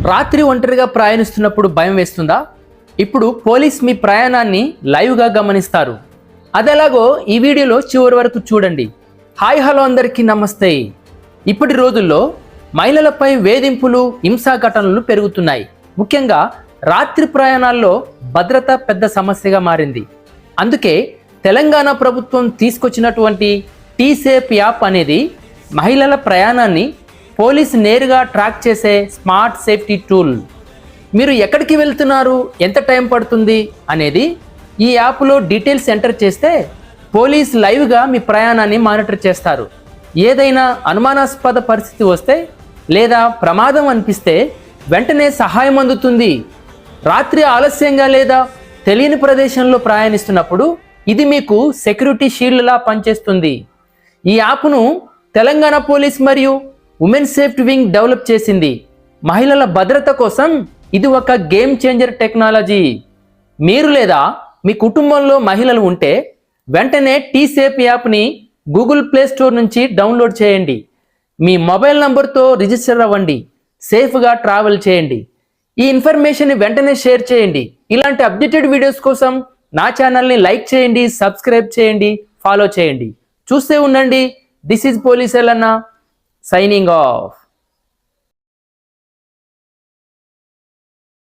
రాత్రి ఒంటరిగా ప్రయాణిస్తున్నప్పుడు భయం వేస్తుందా? ఇప్పుడు పోలీస్ మీ ప్రయాణాన్ని లైవ్గా గమనిస్తారు. అదెలాగో ఈ వీడియోలో చివరి వరకు చూడండి. హాయ్ హలో అందరికీ నమస్తే. ఇప్పటి రోజుల్లో మహిళలపై వేధింపులు, హింసా ఘటనలు పెరుగుతున్నాయి. ముఖ్యంగా రాత్రి ప్రయాణాల్లో భద్రత పెద్ద సమస్యగా మారింది. అందుకే తెలంగాణ ప్రభుత్వం తీసుకొచ్చినటువంటి టీసేఫ్ యాప్ అనేది మహిళల ప్రయాణాన్ని పోలీస్ నేరుగా ట్రాక్ చేసే స్మార్ట్ సేఫ్టీ టూల్. మీరు ఎక్కడికి వెళ్తున్నారు, ఎంత టైం పడుతుంది అనేది ఈ యాప్లో డీటెయిల్స్ ఎంటర్ చేస్తే పోలీస్ లైవ్గా మీ ప్రయాణాన్ని మానిటర్ చేస్తారు. ఏదైనా అనుమానాస్పద పరిస్థితి వస్తే లేదా ప్రమాదం అనిపిస్తే వెంటనే సహాయం అందుతుంది. రాత్రి ఆలస్యంగా లేదా తెలియని ప్రదేశంలో ప్రయాణిస్తున్నప్పుడు ఇది మీకు సెక్యూరిటీ షీల్డ్లా పనిచేస్తుంది. ఈ యాప్ను తెలంగాణ పోలీస్ మరియు ఉమెన్ సేఫ్టీ వింగ్ డెవలప్ చేసింది. మహిళల భద్రత కోసం ఇది ఒక గేమ్ చేంజర్ టెక్నాలజీ. మీరు లేదా మీ కుటుంబంలో మహిళలు ఉంటే వెంటనే టీసేఫ్ యాప్ని గూగుల్ ప్లే స్టోర్ నుంచి డౌన్లోడ్ చేయండి. మీ మొబైల్ నంబర్తో రిజిస్టర్ అవ్వండి. సేఫ్గా ట్రావెల్ చేయండి. ఈ ఇన్ఫర్మేషన్ వెంటనే షేర్ చేయండి. ఇలాంటి అప్డేటెడ్ వీడియోస్ కోసం నా ఛానల్ని లైక్ చేయండి, సబ్స్క్రైబ్ చేయండి, ఫాలో చేయండి. చూస్తూ ఉండండి. This is police Yellanna signing off.